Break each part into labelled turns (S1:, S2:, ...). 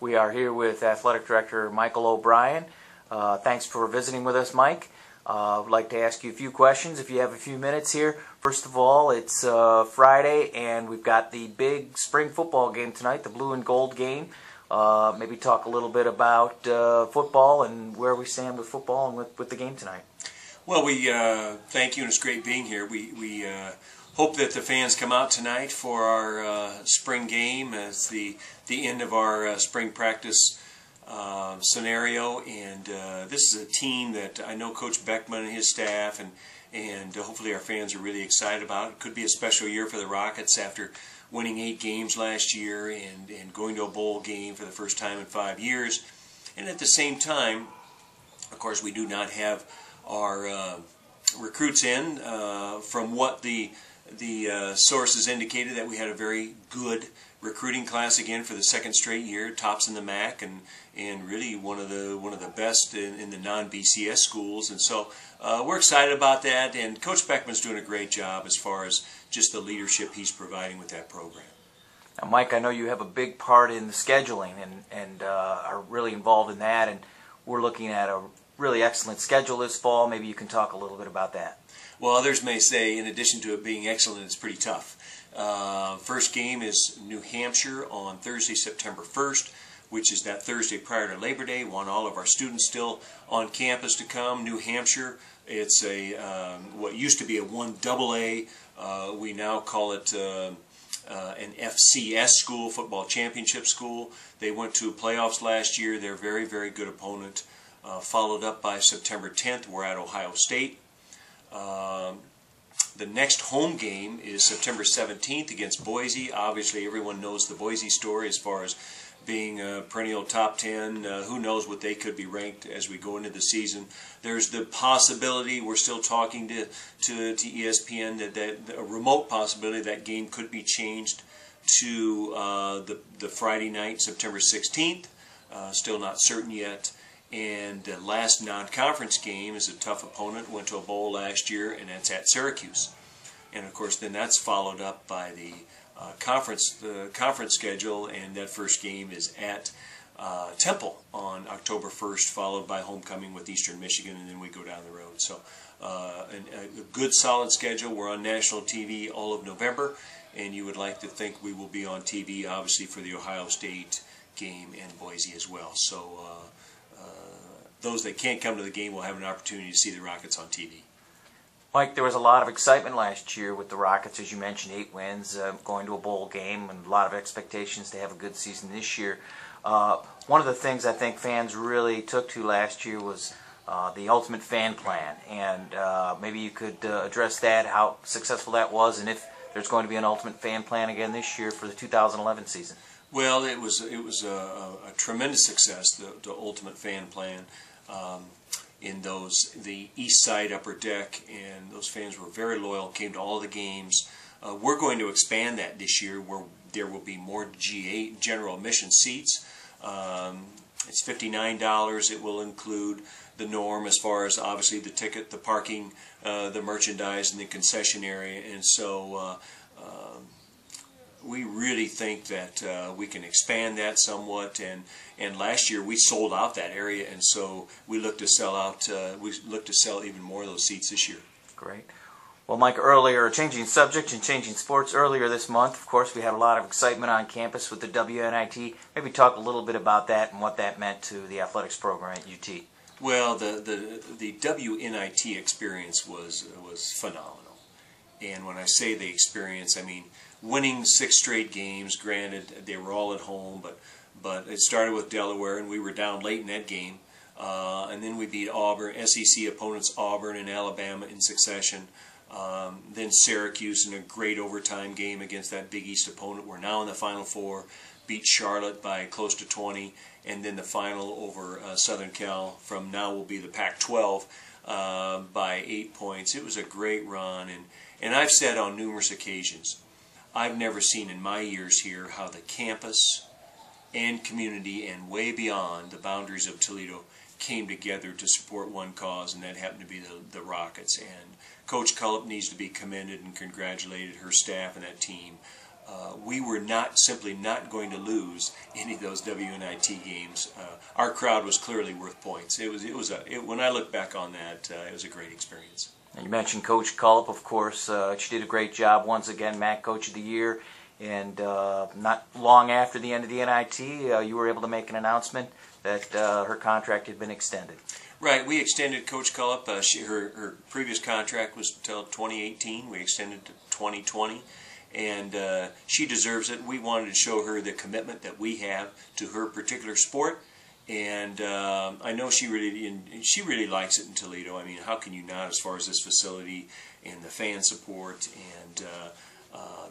S1: We are here with Athletic Director Michael O'Brien. Thanks for visiting with us, Mike. I'd like to ask you a few questions if you have a few minutes here. First of all, it's Friday and we've got the big spring football game tonight, the blue and gold game. Maybe talk a little bit about football and where we stand with football and with the game tonight.
S2: Well, we thank you, and it's great being here. We hope that the fans come out tonight for our spring game as the end of our spring practice scenario. And this is a team that I know Coach Beckman and his staff and hopefully our fans are really excited about. It could be a special year for the Rockets after winning 8 games last year and going to a bowl game for the first time in 5 years. And at the same time, of course, we do not have our recruits in. From what the sources indicated, that we had a very good recruiting class again for the second straight year, tops in the MAC, and really one of the best in the non-BCS schools. And so we're excited about that, and Coach Beckman's doing a great job as far as just the leadership he's providing with that program.
S1: Now, Mike, I know you have a big part in the scheduling and are really involved in that, and we're looking at a really excellent schedule this fall. Maybe you can talk a little bit about that.
S2: Well, others may say, in addition to it being excellent, it's pretty tough. First game is New Hampshire on Thursday, September 1st, which is that Thursday prior to Labor Day. Want all of our students still on campus to come. New Hampshire, it's a what used to be a 1AA. We now call it an FCS school, Football Championship School. They went to playoffs last year. They're a very, very good opponent. Followed up by September 10th, we're at Ohio State. The next home game is September 17th against Boise. Obviously, everyone knows the Boise story as far as being a perennial top 10. Who knows what they could be ranked as we go into the season. There's the possibility, we're still talking to ESPN, that a remote possibility that game could be changed to the Friday night, September 16th. Still not certain yet. And the last non-conference game is a tough opponent. Went to a bowl last year, and that's at Syracuse. And of course, then that's followed up by the conference schedule, and that first game is at Temple on October 1st, followed by homecoming with Eastern Michigan, and then we go down the road. So a good, solid schedule. We're on national TV all of November, and you would like to think we will be on TV, obviously, for the Ohio State game and Boise as well. So those that can't come to the game will have an opportunity to see the Rockets on TV.
S1: Mike, there was a lot of excitement last year with the Rockets, as you mentioned, 8 wins, going to a bowl game, and a lot of expectations to have a good season this year. One of the things I think fans really took to last year was the Ultimate Fan Plan, and maybe you could address that, how successful that was, and if there's going to be an Ultimate Fan Plan again this year for the 2011 season.
S2: Well, it was a tremendous success, the Ultimate Fan Plan. In the East Side Upper Deck, and those fans were very loyal, came to all the games. We're going to expand that this year, where there will be more GA, general admission seats. It's $59. It will include the norm as far as obviously the ticket, the parking, the merchandise, and the concession area. And so we really think that we can expand that somewhat, and last year we sold out that area, and so we look to sell out. We look to sell even more of those seats this year.
S1: Great. Well, Mike, earlier, changing subject and changing sports, earlier this month, of course, we had a lot of excitement on campus with the WNIT. Maybe talk a little bit about that and what that meant to the athletics program at UT.
S2: Well, the WNIT experience was phenomenal, and when I say the experience, I mean winning 6 straight games. Granted, they were all at home, but it started with Delaware, and we were down late in that game. And then we beat Auburn, SEC opponents Auburn and Alabama in succession. Then Syracuse in a great overtime game against that Big East opponent. We're now in the Final Four, beat Charlotte by close to 20, and then the final over Southern Cal from now will be the Pac-12 by 8 points. It was a great run, and I've said on numerous occasions, I've never seen in my years here how the campus and community and way beyond the boundaries of Toledo came together to support one cause, and that happened to be the Rockets. And Coach Cullip needs to be commended and congratulated, her staff and that team. we were simply not going to lose any of those WNIT games. Our crowd was clearly worth points. When I look back on that, it was a great experience.
S1: You mentioned Coach Culp, of course. She did a great job once again, MAC Coach of the Year. And not long after the end of the NIT, you were able to make an announcement that her contract had been extended.
S2: Right, we extended Coach Culp. Her previous contract was until 2018. We extended to 2020. And she deserves it. We wanted to show her the commitment that we have to her particular sport, and I know she really likes it in Toledo. I mean, how can you not, as far as this facility and the fan support and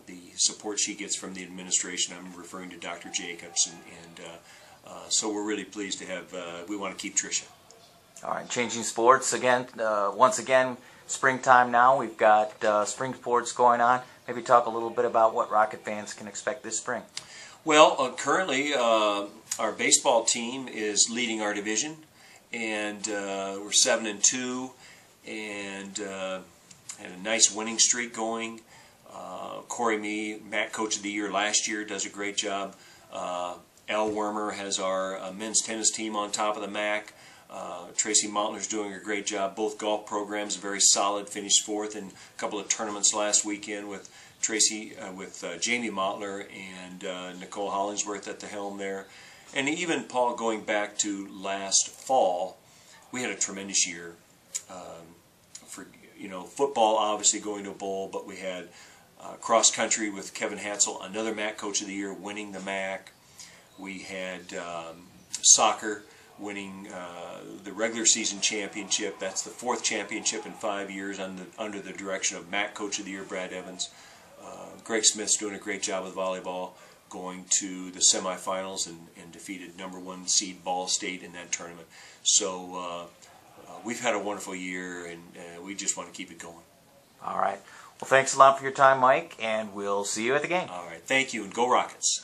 S2: the support she gets from the administration? I'm referring to Dr. Jacobs, and so we're really pleased to have. We want to keep Tricia.
S1: All right, changing sports again. Once again, springtime now. We've got spring sports going on. Maybe talk a little bit about what Rocket fans can expect this spring.
S2: Well, currently our baseball team is leading our division, and we're 7-2, and had a nice winning streak going. Corey Mee, MAC Coach of the Year last year, does a great job. Al Wormer has our men's tennis team on top of the MAC. Tracy Montler's doing a great job. Both golf programs are very solid. Finished fourth in a couple of tournaments last weekend with Jamie Montler and Nicole Hollingsworth at the helm there. And even, Paul, going back to last fall, we had a tremendous year. For football, obviously going to a bowl, but we had cross country with Kevin Hansel, another MAC Coach of the Year, winning the MAC. We had soccer, winning the regular season championship. That's the fourth championship in 5 years under the direction of MAC Coach of the Year, Brad Evans. Greg Smith's doing a great job with volleyball, going to the semifinals and defeated #1 seed Ball State in that tournament. So we've had a wonderful year, and we just want to keep it going.
S1: All right. Well, thanks a lot for your time, Mike, and we'll see you at the game.
S2: All right. Thank you, and go Rockets.